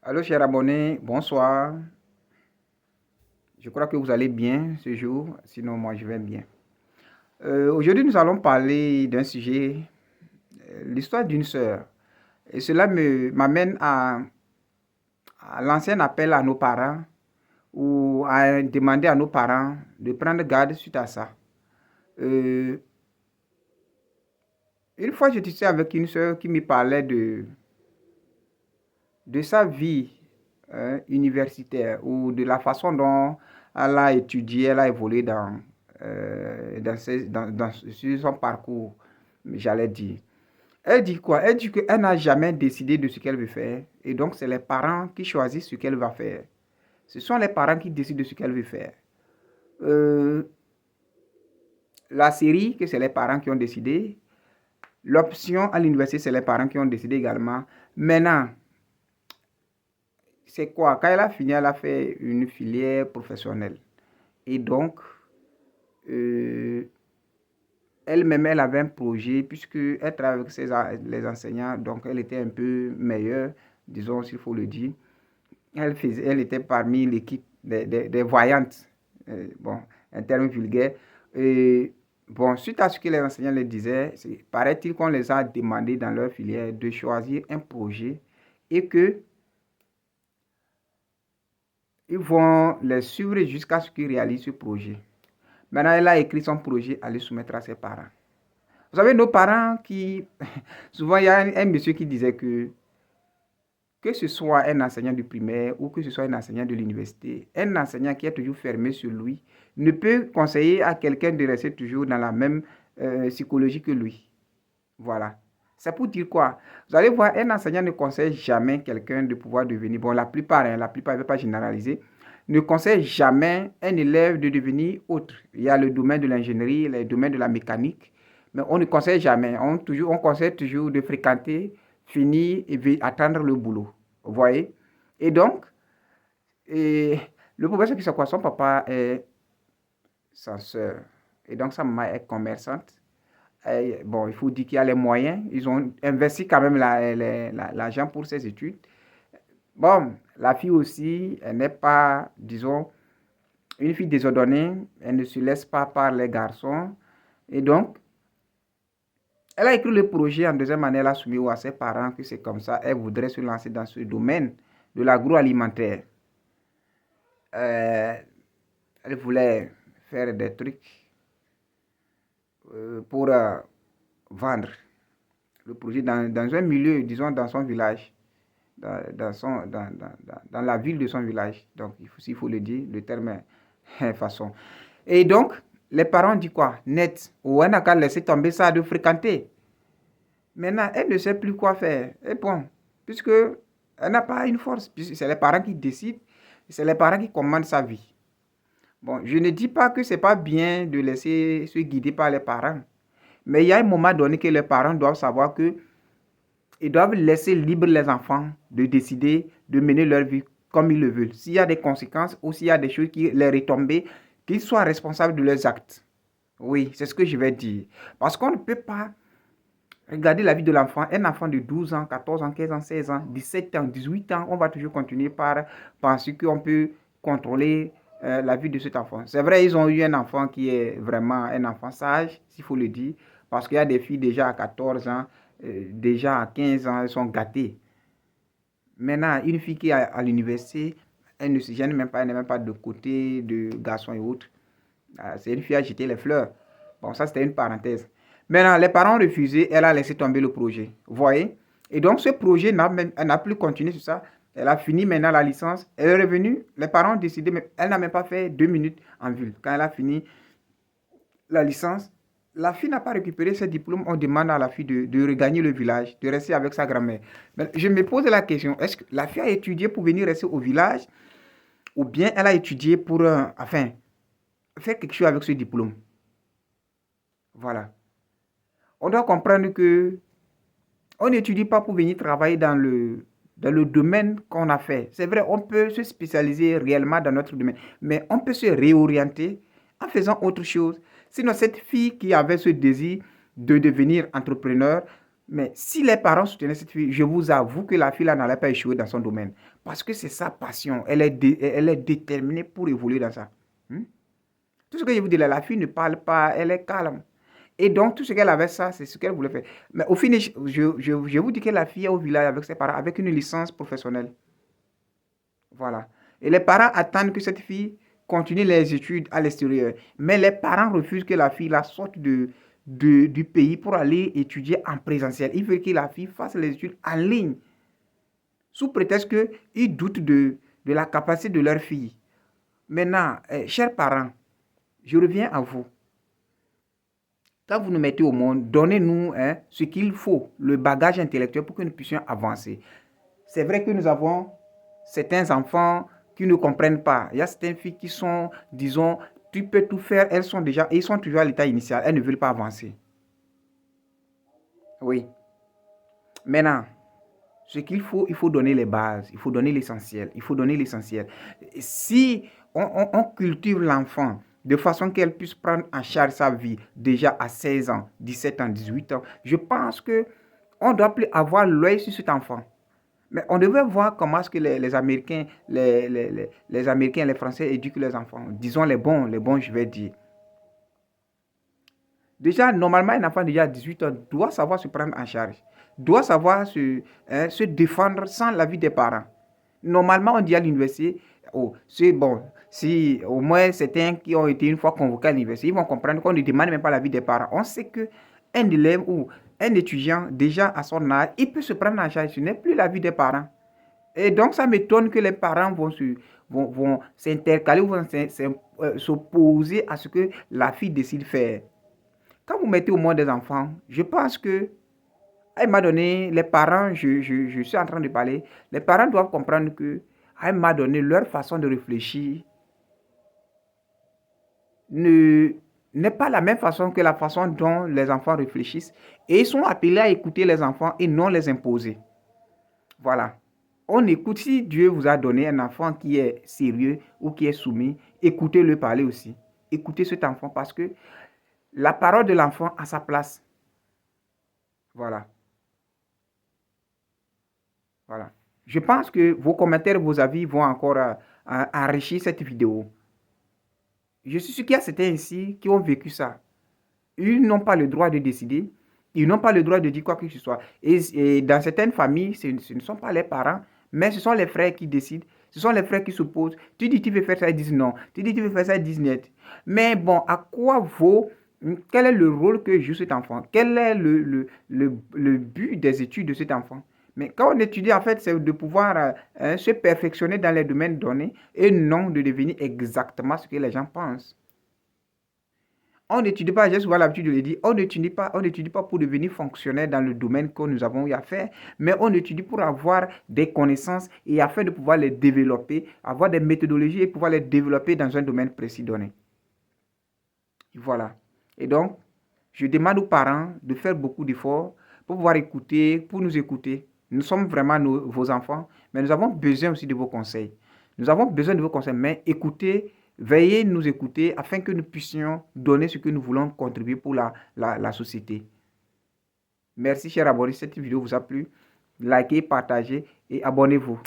Allô, cher abonné, bonsoir. Je crois que vous allez bien ce jour, sinon moi je vais bien. Aujourd'hui, nous allons parler d'un sujet, l'histoire d'une sœur. Et cela m'amène à lancer un appel à nos parents ou à demander à nos parents de prendre garde suite à ça. Euh, une fois, je discutais avec une sœur qui me parlait de sa vie universitaire ou de la façon dont elle a étudié, elle a évolué sur son parcours, j'allais dire. Elle dit quoi? Elle dit qu'elle n'a jamais décidé de ce qu'elle veut faire. Et donc, c'est les parents qui choisissent ce qu'elle va faire. Ce sont les parents qui décident de ce qu'elle veut faire. Euh, la série, que c'est les parents qui ont décidé. L'option à l'université, c'est les parents qui ont décidé également. Maintenant, c'est quoi? Quand elle a fini, elle a fait une filière professionnelle. Et donc, euh, elle-même, elle avait un projet, puisqu'elle travaille avec les enseignants, donc elle était un peu meilleure, disons s'il faut le dire. Elle était parmi l'équipe des voyantes, bon, un terme vulgaire. Et, bon, suite à ce que les enseignants leur disaient, paraît-il qu'on les a demandé dans leur filière de choisir un projet et que ils vont les suivre jusqu'à ce qu'ils réalisent ce projet. Maintenant, elle a écrit son projet à le soumettre à ses parents. Vous savez, nos parents qui... Souvent, il y a un monsieur qui disait que ce soit un enseignant du primaire ou que ce soit un enseignant de l'université, un enseignant qui est toujours fermé sur lui ne peut conseiller à quelqu'un de rester toujours dans la même psychologie que lui. Voilà. C'est pour dire quoi? Vous allez voir, un enseignant ne conseille jamais quelqu'un de pouvoir devenir, bon, la plupart, je ne vais pas généraliser, ne conseille jamais un élève de devenir autre. Il y a le domaine de l'ingénierie, le domaine de la mécanique, mais on ne conseille jamais. On conseille toujours de fréquenter, finir et attendre le boulot. Vous voyez? Et donc, et le problème, c'est que c'est quoi? Son papa est censeur. Et donc, sa maman est commerçante. Et, bon, il faut dire qu'il y a les moyens. Ils ont investi quand même l'argent pour ses études. Bon, la fille aussi, elle n'est pas, disons, une fille désordonnée. Elle ne se laisse pas par les garçons. Et donc, elle a écrit le projet en deuxième année. Elle a soumis à ses parents que c'est comme ça. Elle voudrait se lancer dans ce domaine de l'agroalimentaire. Elle voulait faire des trucs pour vendre le projet dans un milieu, disons dans son village, dans la ville de son village. Donc, s'il faut le dire, le terme est façon. Et donc, les parents disent quoi? Net. Ou elle n'a qu'à laisser tomber ça de fréquenter. Maintenant, elle ne sait plus quoi faire. Et bon, puisque elle n'a pas une force, puisque c'est les parents qui décident, c'est les parents qui commandent sa vie. Bon, je ne dis pas que c'est pas bien de laisser se guider par les parents. Mais il y a un moment donné que les parents doivent savoir que ils doivent laisser libre les enfants de décider de mener leur vie comme ils le veulent. S'il y a des conséquences ou s'il y a des choses qui les retombent, qu'ils soient responsables de leurs actes. Oui, c'est ce que je vais dire. Parce qu'on ne peut pas regarder la vie de l'enfant. Un enfant de 12 ans, 14 ans, 15 ans, 16 ans, 17 ans, 18 ans, on va toujours continuer par penser qu'on peut contrôler la vie de cet enfant. C'est vrai, ils ont eu un enfant qui est vraiment un enfant sage, s'il faut le dire, parce qu'il y a des filles déjà à 14 ans, déjà à 15 ans, elles sont gâtées. Maintenant, une fille qui est à l'université, elle ne se gêne même pas, elle n'est même pas de côté de garçons et autres. C'est une fille à jeter les fleurs. Bon, ça c'était une parenthèse. Maintenant, les parents ont refusé, elle a laissé tomber le projet. Vous voyez? Et donc, ce projet elle n'a plus continué sur ça. Elle a fini maintenant la licence. Elle est revenue. Les parents ont décidé, mais elle n'a même pas fait 2 minutes en ville. Quand elle a fini la licence, la fille n'a pas récupéré ses diplômes. On demande à la fille de regagner le village, de rester avec sa grand-mère. Mais je me pose la question, est-ce que la fille a étudié pour venir rester au village ou bien elle a étudié pour, enfin, faire quelque chose avec ce diplôme? Voilà. On doit comprendre que on n'étudie pas pour venir travailler dans le domaine qu'on a fait. C'est vrai, on peut se spécialiser réellement dans notre domaine, mais on peut se réorienter en faisant autre chose. Sinon, cette fille qui avait ce désir de devenir entrepreneur, Mais si les parents soutenaient cette fille, je vous avoue que la fille là n'allait pas échouer dans son domaine. Parce que c'est sa passion. Elle est déterminée pour évoluer dans ça. Tout ce que je vous dis là, la fille ne parle pas, elle est calme. Et donc, tout ce qu'elle avait, ça, c'est ce qu'elle voulait faire. Mais au finish, je vous dis que la fille est au village avec ses parents, avec une licence professionnelle. Voilà. Et les parents attendent que cette fille continue les études à l'extérieur. Mais les parents refusent que la fille la sorte du pays pour aller étudier en présentiel. Ils veulent que la fille fasse les études en ligne. Sous prétexte qu'ils doutent de la capacité de leur fille. Maintenant, chers parents, je reviens à vous. Quand vous nous mettez au monde, donnez-nous ce qu'il faut, le bagage intellectuel pour que nous puissions avancer. C'est vrai que nous avons certains enfants qui ne comprennent pas. Il y a certaines filles qui sont, disons, tu peux tout faire, ils sont toujours à l'état initial, elles ne veulent pas avancer. Oui. Maintenant, ce qu'il faut, il faut donner les bases, il faut donner l'essentiel, il faut donner l'essentiel. Si on cultive l'enfant de façon qu'elle puisse prendre en charge sa vie déjà à 16 ans, 17 ans, 18 ans, je pense qu'on doit plus avoir l'œil sur cet enfant. Mais on devait voir comment est-ce que les Américains, les Américains et les Français éduquent les enfants. Disons les bons, je vais dire. Déjà, normalement, un enfant déjà à 18 ans doit savoir se prendre en charge, doit savoir se défendre sans l'avis des parents. Normalement, on dit à l'université, oh, c'est bon, si au moins certains qui ont été une fois convoqués à l'université, ils vont comprendre qu'on ne demande même pas l'avis des parents. On sait qu'un élève ou un étudiant, déjà à son âge, il peut se prendre en charge, ce n'est plus l'avis des parents. Et donc, ça m'étonne que les parents vont s'intercaler ou vont s'opposer à ce que la fille décide de faire. Quand vous mettez au monde des enfants, je pense que, à un moment donné, les parents, je suis en train de parler, les parents doivent comprendre que, à un moment donné, leur façon de réfléchir n'est pas la même façon que la façon dont les enfants réfléchissent. Et ils sont appelés à écouter les enfants et non les imposer. Voilà. On écoute, si Dieu vous a donné un enfant qui est sérieux ou qui est soumis, écoutez-le parler aussi. Écoutez cet enfant parce que la parole de l'enfant a sa place. Voilà. Voilà. Je pense que vos commentaires, vos avis vont encore enrichir cette vidéo. Je suis sûr qu'il y a certains ici qui ont vécu ça. Ils n'ont pas le droit de décider. Ils n'ont pas le droit de dire quoi que ce soit. Et dans certaines familles, ce ne sont pas les parents, mais ce sont les frères qui décident. Ce sont les frères qui s'opposent. Tu dis tu veux faire ça, ils disent non. Tu dis tu veux faire ça, ils disent net. Mais bon, à quoi vaut, quel est le rôle que joue cet enfant? Quel est le but des études de cet enfant? Mais quand on étudie, en fait, c'est de pouvoir se perfectionner dans les domaines donnés et non de devenir exactement ce que les gens pensent. On n'étudie pas, j'ai souvent l'habitude de le dire, on n'étudie pas pour devenir fonctionnaire dans le domaine que nous avons eu à faire, mais on étudie pour avoir des connaissances et afin de pouvoir les développer, avoir des méthodologies et pouvoir les développer dans un domaine précis donné. Voilà. Et donc, je demande aux parents de faire beaucoup d'efforts pour pouvoir écouter, pour nous écouter. Nous sommes vraiment vos enfants, mais nous avons besoin aussi de vos conseils. Nous avons besoin de vos conseils, mais écoutez, veillez nous écouter afin que nous puissions donner ce que nous voulons contribuer pour la société. Merci, chers abonnés. Si cette vidéo vous a plu, likez, partagez et abonnez-vous.